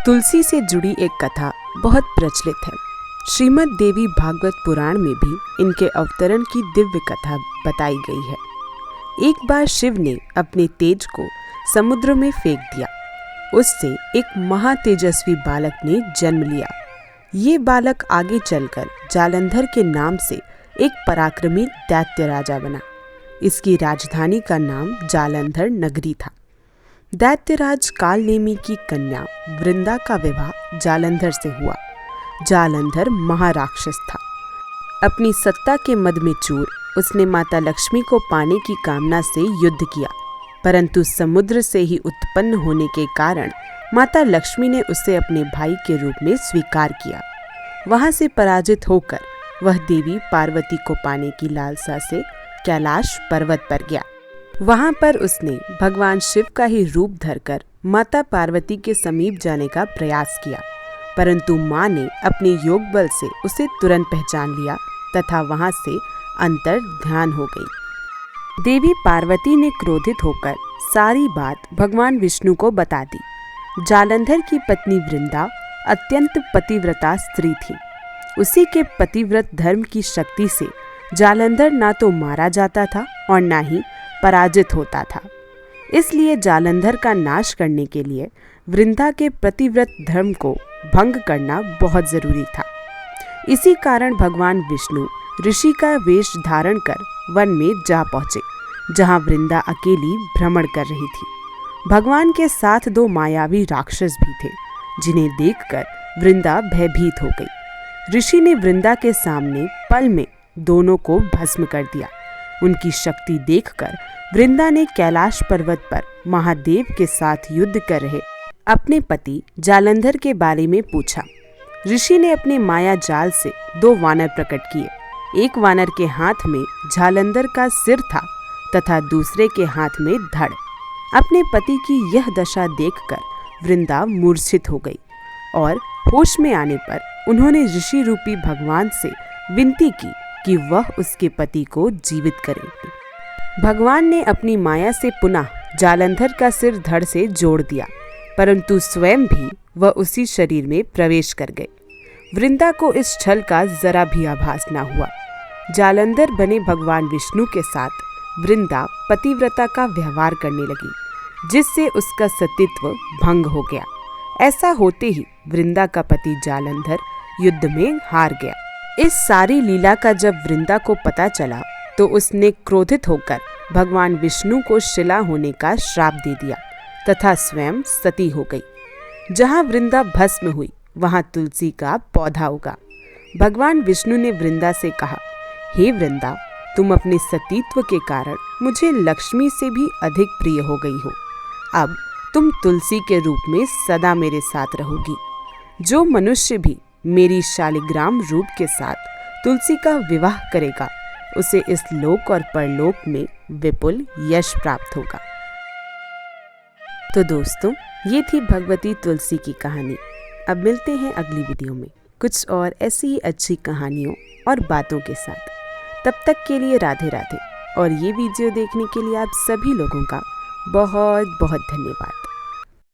तुलसी से जुड़ी एक कथा बहुत प्रचलित है। श्रीमद् देवी भागवत पुराण में भी इनके अवतरण की दिव्य कथा बताई गई है। एक बार शिव ने अपने तेज को समुद्र में फेंक दिया। उससे एक महातेजस्वी बालक ने जन्म लिया। ये बालक आगे चलकर जालंधर के नाम से एक पराक्रमी दैत्य राजा बना। इसकी राजधानी का नाम जालंधर नगरी था। दैत्यराज कालनेमी की कन्या वृंदा का विवाह जालंधर से हुआ। जालंधर महाराक्षस था। अपनी सत्ता के मद में चूर उसने माता लक्ष्मी को पाने की कामना से युद्ध किया, परंतु समुद्र से ही उत्पन्न होने के कारण माता लक्ष्मी ने उसे अपने भाई के रूप में स्वीकार किया। वहां से पराजित होकर वह देवी पार्वती को पाने की लालसा से कैलाश पर्वत पर गया। वहां पर उसने भगवान शिव का ही रूप धरकर माता पार्वती के समीप जाने का प्रयास किया, परंतु मां ने अपने योग बल से उसे तुरंत पहचान लिया तथा वहां से अंतर ध्यान हो गई। देवी पार्वती ने क्रोधित होकर सारी बात भगवान विष्णु को बता दी। जालंधर की पत्नी वृंदा अत्यंत पतिव्रता स्त्री थी। उसी के पतिव्रत धर्म की शक्ति से जालंधर ना तो मारा जाता था और ना ही पराजित होता था। इसलिए जालंधर का नाश करने के लिए वृंदा के पतिव्रत धर्म को भंग करना बहुत जरूरी था। इसी कारण भगवान विष्णु ऋषि का वेश धारण कर वन में जा पहुंचे, जहां वृंदा अकेली भ्रमण कर रही थी। भगवान के साथ दो मायावी राक्षस भी थे, जिन्हें देखकर वृंदा भयभीत हो गई। ऋषि ने वृंदा के सामने पल में दोनों को भस्म कर दिया। उनकी शक्ति देखकर वृंदा ने कैलाश पर्वत पर महादेव के साथ युद्ध कर रहे अपने पति जालंधर के बारे में पूछा। ऋषि ने अपने माया जाल से दो वानर प्रकट किए। एक वानर के हाथ में जालंधर का सिर था तथा दूसरे के हाथ में धड़। अपने पति की यह दशा देखकर वृंदा मूर्छित हो गई और होश में आने पर उन्होंने ऋषि रूपी भगवान से विनती की कि वह उसके पति को जीवित करें। भगवान ने अपनी माया से पुनः जालंधर का सिर धड़ से जोड़ दिया, परंतु स्वयं भी वह उसी शरीर में प्रवेश कर गए। वृंदा को इस छल का जरा भी आभास न हुआ। जालंधर बने भगवान विष्णु के साथ वृंदा पतिव्रता का व्यवहार करने लगी, जिससे उसका सतीत्व भंग हो गया। ऐसा होते ही वृंदा का पति जालंधर युद्ध में हार गया। इस सारी लीला का जब वृंदा को पता चला तो उसने क्रोधित होकर भगवान विष्णु को शिला होने का श्राप दे दिया तथा स्वयं सती हो गई। जहां वृंदा भस्म हुई वहां तुलसी का पौधा उगा। भगवान विष्णु ने वृंदा से कहा, हे वृंदा, तुम अपने सतीत्व के कारण मुझे लक्ष्मी से भी अधिक प्रिय हो गई हो। अब तुम तुलसी के रूप में सदा मेरे साथ रहोगी। जो मनुष्य भी मेरी शालिग्राम रूप के साथ तुलसी का विवाह करेगा, उसे इस लोक और परलोक में विपुल यश प्राप्त होगा। तो दोस्तों, ये थी भगवती तुलसी की कहानी। अब मिलते हैं अगली वीडियो में कुछ और ऐसी ही अच्छी कहानियों और बातों के साथ। तब तक के लिए राधे राधे। और ये वीडियो देखने के लिए आप सभी लोगों का बहुत बहुत धन्यवाद।